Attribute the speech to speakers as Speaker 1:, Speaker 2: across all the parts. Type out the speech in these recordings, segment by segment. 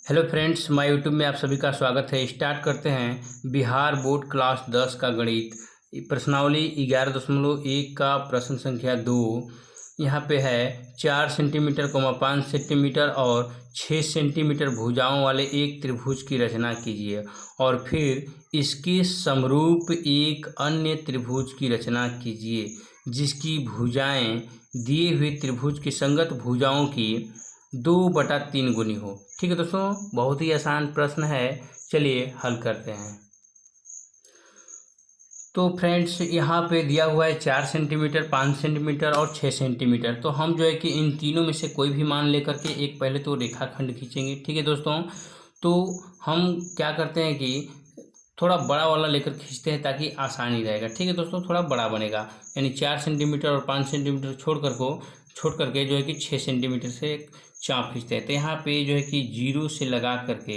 Speaker 1: Hello friends, my YouTube में आप सभी का स्वागत है। स्टार्ट करते हैं बिहार बोर्ड क्लास 10 का गणित प्रश्नावली 11.1 का प्रश्न संख्या 2। यहाँ पे है 4 सेंटीमीटर, 5 सेंटीमीटर और 6 सेंटीमीटर भुजाओं वाले एक त्रिभुज की रचना कीजिए और फिर इसके समरूप एक अन्य त्रिभुज की रचना कीजिए जिसकी भुजाएं दिए हुए त्रिभुज की संगत भुजाओं की 2/3 गुनी हो। ठीक है दोस्तों, बहुत ही आसान प्रश्न है। चलिए हल करते हैं। तो फ्रेंड्स, यहाँ पे दिया हुआ है 4 सेंटीमीटर, 5 सेंटीमीटर और 6 सेंटीमीटर। तो हम जो है कि इन तीनों में से कोई भी मान लेकर के एक पहले तो रेखाखंड खींचेंगे। ठीक है दोस्तों, तो हम क्या करते हैं कि थोड़ा बड़ा वाला लेकर खींचते हैं ताकि आसानी रहेगा। ठीक है दोस्तों, थोड़ा बड़ा बनेगा, यानी 4 सेंटीमीटर और 5 सेंटीमीटर छोड़ करके जो है कि 6 सेंटीमीटर से एक चाप खींचते हैं। तो यहाँ पे जो है कि जीरो से लगा करके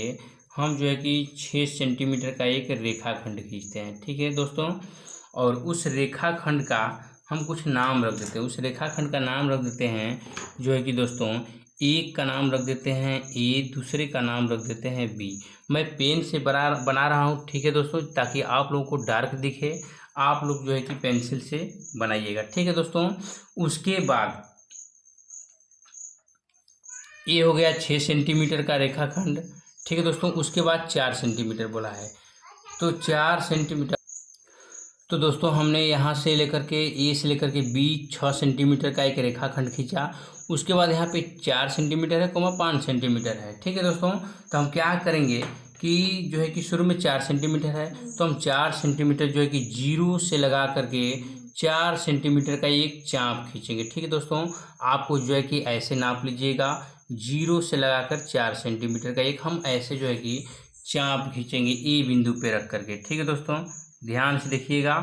Speaker 1: हम जो है कि 6 सेंटीमीटर का एक रेखाखंड खींचते हैं। ठीक है दोस्तों, और उस रेखाखंड का हम कुछ नाम रख देते हैं। उस रेखाखंड का नाम रख देते हैं जो है कि दोस्तों, एक का नाम रख देते हैं ए, दूसरे का नाम रख देते हैं बी। मैं पेन से बना रहा हूँ। ठीक है दोस्तों, ताकि आप लोगों को डार्क दिखे। आप लोग जो है कि पेंसिल से बनाइएगा। ठीक है दोस्तों, उसके बाद ये हो गया 6 सेंटीमीटर का रेखाखंड। ठीक है दोस्तों, उसके बाद 4 सेंटीमीटर बोला है, तो 4 सेंटीमीटर। तो दोस्तों, हमने यहाँ से लेकर के ए से लेकर के बी 6 सेंटीमीटर का एक रेखाखंड खींचा। उसके बाद यहाँ पे 4 सेंटीमीटर है, 5 सेंटीमीटर है। ठीक है दोस्तों, तो हम क्या करेंगे कि जो है कि शुरू में 4 सेंटीमीटर है, तो हम 4 सेंटीमीटर जो है कि जीरो से लगा करके 4 सेंटीमीटर का एक चाप खींचेंगे। ठीक है दोस्तों, आपको जो है कि ऐसे नाप लीजिएगा, जीरो से लगाकर 4 सेंटीमीटर का एक हम ऐसे जो है कि चाप खींचेंगे ए बिंदु पे रख करके। ठीक है दोस्तों, ध्यान से देखिएगा,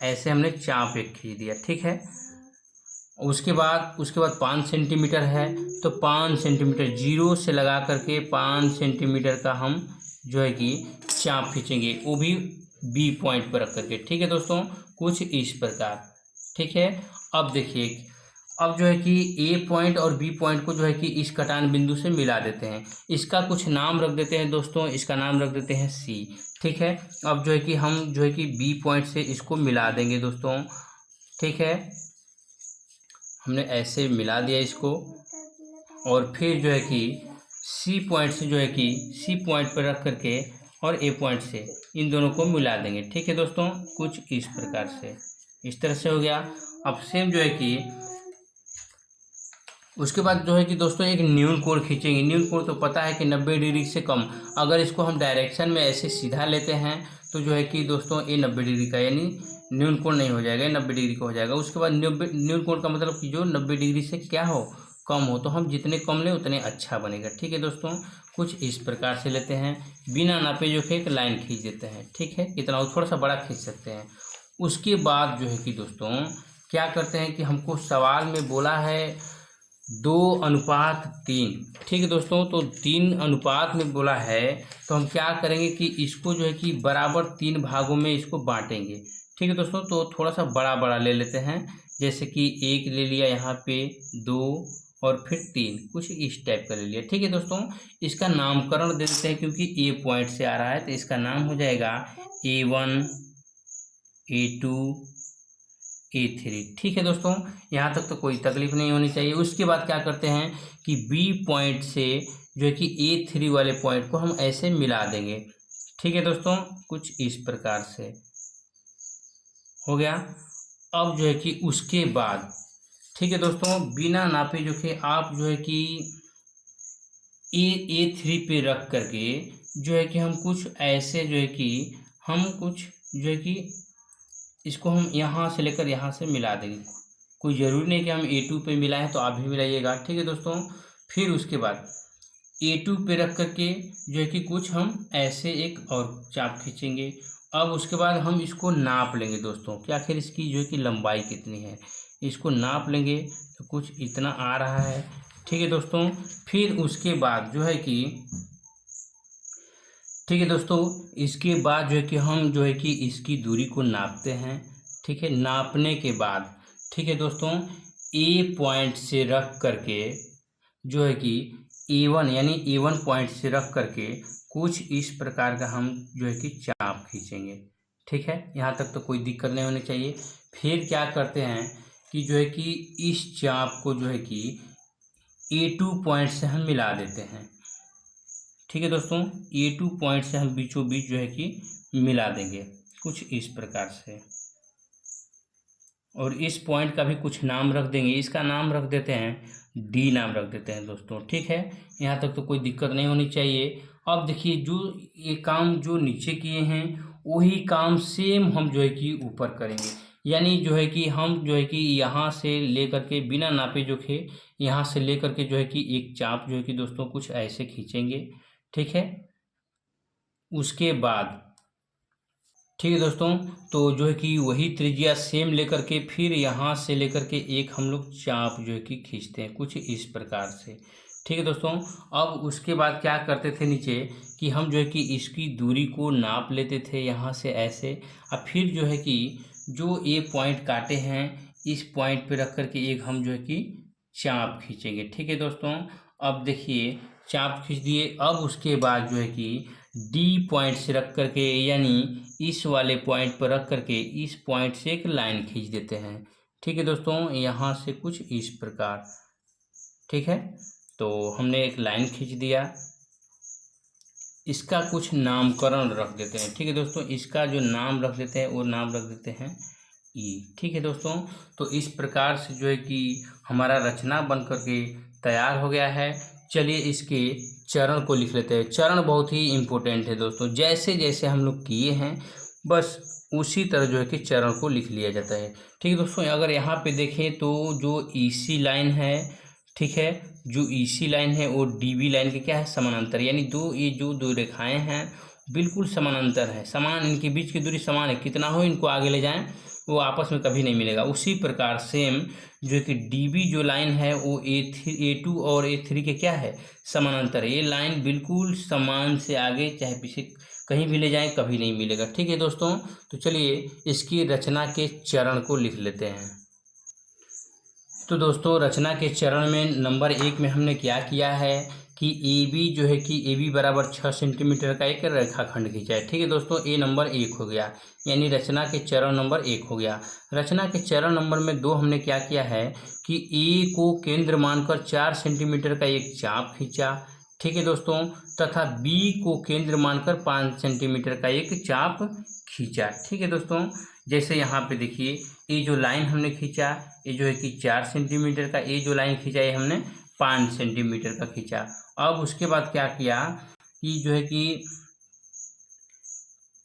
Speaker 1: ऐसे हमने चाप एक खींच दिया। ठीक है, उसके बाद 5 सेंटीमीटर है, तो 5 सेंटीमीटर जीरो से लगा करके 5 सेंटीमीटर का हम जो है कि चाप खींचेंगे, वो भी बी पॉइंट पर रख करके। ठीक है दोस्तों, कुछ इस प्रकार। ठीक है, अब देखिए, अब जो है कि ए पॉइंट और बी पॉइंट को जो है कि इस कटान बिंदु से मिला देते हैं। इसका कुछ नाम रख देते हैं दोस्तों, इसका नाम रख देते हैं सी। ठीक है, अब जो है कि हम जो है कि बी पॉइंट से इसको मिला देंगे दोस्तों। ठीक है, हमने ऐसे मिला दिया इसको, और फिर जो है कि सी पॉइंट से जो है कि सी पॉइंट पर रख करके और ए पॉइंट से इन दोनों को मिला देंगे। ठीक है दोस्तों, कुछ इस प्रकार से, इस तरह से हो गया। अब सेम जो है कि उसके बाद जो है कि दोस्तों एक न्यून कोण खींचेंगे। न्यून कोण तो पता है कि 90 डिग्री से कम। अगर इसको हम डायरेक्शन में ऐसे सीधा लेते हैं तो जो है कि दोस्तों ये 90 डिग्री का, यानी न्यून कोण नहीं हो जाएगा, 90 डिग्री का हो जाएगा। उसके बाद न्यून कोण का मतलब कि जो 90 डिग्री से क्या हो, कम हो। तो हम जितने कम लें उतने अच्छा बनेगा। ठीक है दोस्तों, कुछ इस प्रकार से लेते हैं, बिना नापे जो कि एक लाइन खींच देते हैं। ठीक है, इतना थोड़ा सा बड़ा खींच सकते हैं। उसके बाद जो है कि दोस्तों क्या करते हैं कि हमको सवाल में बोला है 2:3। ठीक है दोस्तों, तो 3 अनुपात में बोला है, तो हम क्या करेंगे कि इसको जो है कि बराबर 3 भागों में इसको बांटेंगे। ठीक है दोस्तों, तो थोड़ा सा बड़ा बड़ा ले लेते हैं, जैसे कि 1 ले लिया, यहाँ पे 2 और फिर 3, कुछ इस टाइप का ले लिया। ठीक है दोस्तों, इसका नामकरण दे देते हैं, क्योंकि ए पॉइंट से आ रहा है तो इसका नाम हो जाएगा A1, A2, A3। ठीक है दोस्तों, यहाँ तक तो कोई तकलीफ नहीं होनी चाहिए। उसके बाद क्या करते हैं कि बी पॉइंट से जो है कि A3 वाले पॉइंट को हम ऐसे मिला देंगे। ठीक है दोस्तों, कुछ इस प्रकार से हो गया। अब जो है कि उसके बाद, ठीक है दोस्तों, बिना नापे जो कि आप जो है कि A3 पे रख करके जो है कि हम कुछ ऐसे जो है कि हम कुछ जो है कि इसको हम यहाँ से लेकर यहाँ से मिला देंगे। कोई ज़रूरी नहीं कि हम A2 पे मिलाएं, तो आप भी मिलाइएगा। ठीक है दोस्तों, फिर उसके बाद A2 पे रख करके जो है कि कुछ हम ऐसे एक और चाप खींचेंगे। अब उसके बाद हम इसको नाप लेंगे दोस्तों कि आखिर इसकी जो है कि लंबाई कितनी है, इसको नाप लेंगे, तो कुछ इतना आ रहा है। ठीक है दोस्तों, फिर उसके बाद जो है कि, ठीक है दोस्तों, इसके बाद जो है कि हम जो है कि इसकी दूरी को नापते हैं। ठीक है, नापने के बाद, ठीक है दोस्तों, ए पॉइंट से रख करके जो है कि A1 यानी A1 पॉइंट से रख करके कुछ इस प्रकार का हम जो है कि चाप खींचेंगे। ठीक है, यहाँ तक तो कोई दिक्कत नहीं होनी चाहिए। फिर क्या करते हैं कि जो है कि इस चाप को जो है कि A2 पॉइंट से हम मिला देते हैं। ठीक है दोस्तों, A2 पॉइंट से हम बीचों बीच जो है कि मिला देंगे कुछ इस प्रकार से, और इस पॉइंट का भी कुछ नाम रख देंगे। इसका नाम रख देते हैं D नाम रख देते हैं दोस्तों। ठीक है, यहाँ तक तो कोई दिक्कत नहीं होनी चाहिए। अब देखिए, जो ये काम जो नीचे किए हैं वही काम सेम हम जो है कि ऊपर करेंगे। यानी जो है कि हम जो है कि यहाँ से लेकर के बिना नापे जोखे यहाँ से लेकर के जो है कि एक चाप जो है कि दोस्तों कुछ ऐसे खींचेंगे। ठीक है, उसके बाद ठीक है दोस्तों, तो जो है कि वही त्रिज्या सेम लेकर के फिर यहाँ से लेकर के एक हम लोग चाप जो है कि खींचते हैं कुछ इस प्रकार से। ठीक है दोस्तों, अब उसके बाद क्या करते थे नीचे कि हम जो है कि इसकी दूरी को नाप लेते थे यहाँ से ऐसे, और फिर जो है कि जो ये पॉइंट काटे हैं इस पॉइंट पे रख करके एक हम जो है कि चाप खींचेंगे। ठीक है दोस्तों, अब देखिए चाप खींच दिए। अब उसके बाद जो है कि डी पॉइंट से रख करके यानी इस वाले पॉइंट पर रख करके इस पॉइंट से एक लाइन खींच देते हैं। ठीक है दोस्तों, यहाँ से कुछ इस प्रकार। ठीक है, तो हमने एक लाइन खींच दिया, इसका कुछ नामकरण रख देते हैं। ठीक है दोस्तों, इसका जो नाम रख देते हैं वो नाम रख देते हैं ई। ठीक है दोस्तों, तो इस प्रकार से जो है कि हमारा रचना बन करके तैयार हो गया है। चलिए इसके चरण को लिख लेते हैं। चरण बहुत ही इम्पोर्टेंट है दोस्तों, जैसे जैसे हम लोग किए हैं बस उसी तरह जो है कि चरण को लिख लिया जाता है। ठीक है दोस्तों, अगर यहाँ पे देखें तो जो ईसी लाइन है, ठीक है, जो ईसी लाइन है वो डीबी लाइन के क्या है, समानांतर। यानी ये जो दो रेखाएं हैं बिल्कुल समानांतर है, समान, इनके बीच की दूरी समान है। कितना हो इनको आगे ले जाएं वो आपस में कभी नहीं मिलेगा। उसी प्रकार सेम जो कि डीबी जो लाइन है वो A2 और A3 के क्या है, समानांतर है। ये लाइन बिल्कुल समान से आगे चाहे पीछे कहीं भी ले जाएं कभी नहीं मिलेगा। ठीक है दोस्तों, तो चलिए इसकी रचना के चरण को लिख लेते हैं। तो दोस्तों रचना के चरण में नंबर 1 में हमने क्या किया है कि ए बी जो है कि ए बी बराबर 6 सेंटीमीटर का एक रेखाखंड खींचा है। ठीक है दोस्तों, ए नंबर 1 हो गया, यानी रचना के चरण नंबर 1 हो गया। रचना के चरण नंबर में 2 हमने क्या किया है कि ए को केंद्र मानकर 4 सेंटीमीटर का एक चाप खींचा। ठीक है दोस्तों, तथा बी को केंद्र मानकर 5 सेंटीमीटर का एक चाप खींचा। ठीक है दोस्तों, जैसे यहाँ पे देखिए ये जो लाइन हमने खींचा ये जो है कि 4 सेंटीमीटर का, ये जो लाइन खींचा ये हमने 5 सेंटीमीटर का खींचा। अब उसके बाद क्या किया कि जो है कि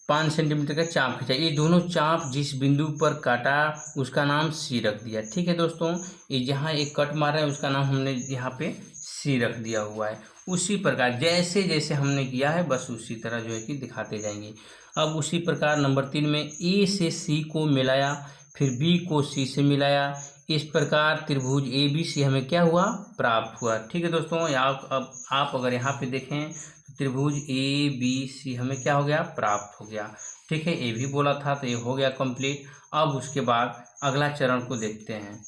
Speaker 1: 5 सेंटीमीटर का चाप खींचा। ये दोनों चाप जिस बिंदु पर काटा उसका नाम सी रख दिया। ठीक है दोस्तों, ये जहाँ एक कट मारा है उसका नाम हमने यहाँ पे सी रख दिया हुआ है। उसी प्रकार जैसे जैसे हमने किया है बस उसी तरह जो है कि दिखाते जाएंगे। अब उसी प्रकार नंबर 3 में ए से सी को मिलाया, फिर बी को सी से मिलाया। इस प्रकार त्रिभुज ए बी सी हमें क्या हुआ, प्राप्त हुआ। ठीक है दोस्तों, अब आप अगर यहाँ पे देखें तो त्रिभुज ए बी सी हमें क्या हो गया, प्राप्त हो गया। ठीक है, ए भी बोला था तो ये हो गया कंप्लीट। अब उसके बाद अगला चरण को देखते हैं।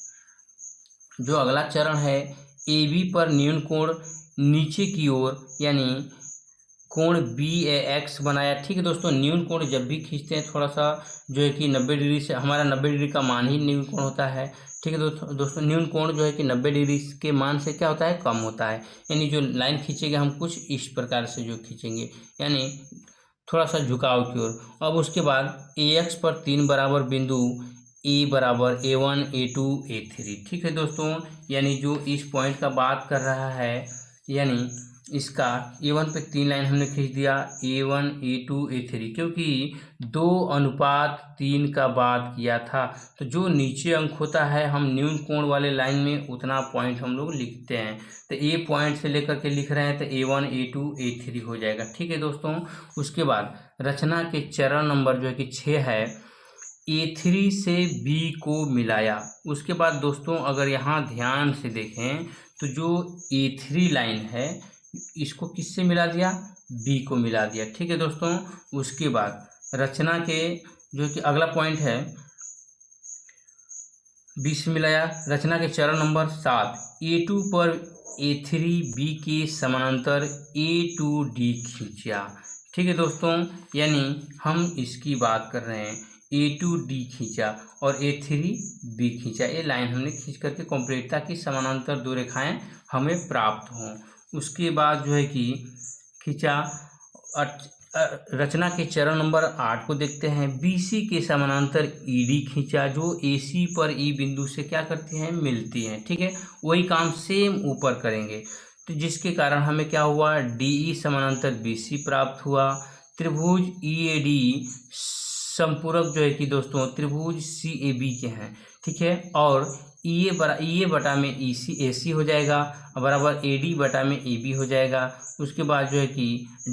Speaker 1: जो अगला चरण है ए बी पर न्यून कोण नीचे की ओर यानी कोण बी ए एक्स बनाया। ठीक है दोस्तों, न्यून कोण जब भी खींचते हैं थोड़ा सा जो है कि 90 डिग्री से, हमारा 90 डिग्री का मान ही न्यून कोण होता है। ठीक है दोस्तों न्यून कोण जो है कि 90 डिग्री के मान से क्या होता है, कम होता है। यानी जो लाइन खींचेंगे हम कुछ इस प्रकार से जो खींचेंगे, यानी थोड़ा सा झुकाव की ओर। अब उसके बाद ए एक्स पर 3 बराबर बिंदु ए बराबर A1 A2 A3। ठीक है दोस्तों, यानी जो इस पॉइंट का बात कर रहा है, यानी इसका A1 पे 3 लाइन हमने खींच दिया, A1 A2 A3, क्योंकि 2:3 का बात किया था। तो जो नीचे अंक होता है हम न्यून कोण वाले लाइन में उतना पॉइंट हम लोग लिखते हैं। तो ए पॉइंट से लेकर के लिख रहे हैं तो A1 A2 A3 हो जाएगा। ठीक है दोस्तों, उसके बाद रचना के चरण नंबर जो है कि 6 है, A3 से B को मिलाया। उसके बाद दोस्तों अगर यहाँ ध्यान से देखें तो जो A3 लाइन है इसको किससे मिला दिया, B को मिला दिया। ठीक है दोस्तों, उसके बाद रचना के जो कि अगला पॉइंट है बी से मिलाया। रचना के चरण नंबर 7, A2 पर A3B के समानांतर A2D खींचा। ठीक है दोस्तों, यानी हम इसकी बात कर रहे हैं। A2D खींचा और A3B खींचा, ये लाइन हमने खींच करके कंप्लीट, ताकि समानांतर दो रेखाएं हमें प्राप्त हों। उसके बाद जो है कि खींचा। रचना के चरण नंबर 8 को देखते हैं। BC के समानांतर ED खींचा, जो AC पर E बिंदु से क्या करती हैं, मिलती हैं। ठीक है, वही काम सेम ऊपर करेंगे, तो जिसके कारण हमें क्या हुआ, DE समानांतर BC प्राप्त हुआ। त्रिभुज EAD संपूरक जो है कि दोस्तों त्रिभुज CAB के हैं। ठीक है, और EA बटा में AC हो जाएगा, बराबर AD बटा में AB हो जाएगा। उसके बाद जो है कि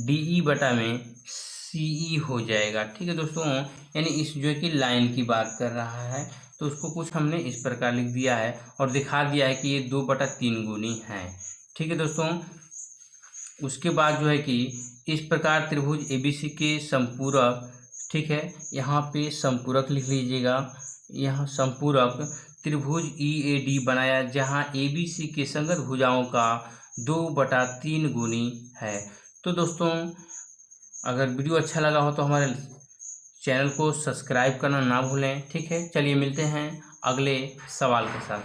Speaker 1: DE बटा में CE हो जाएगा। ठीक है दोस्तों, यानी इस जो है कि लाइन की बात कर रहा है, तो उसको कुछ हमने इस प्रकार लिख दिया है और दिखा दिया है कि ये 2/3 गुनी है। ठीक है दोस्तों, उसके बाद जो है कि इस प्रकार त्रिभुज ABC के संपूरक, ठीक है, यहाँ पे संपूरक लिख लीजिएगा। यहाँ संपूरक त्रिभुज EAD बनाया, जहाँ ABC के संगत भुजाओं का 2/3 गुनी है। तो दोस्तों, अगर वीडियो अच्छा लगा हो तो हमारे चैनल को सब्सक्राइब करना ना भूलें। ठीक है, चलिए मिलते हैं अगले सवाल के साथ।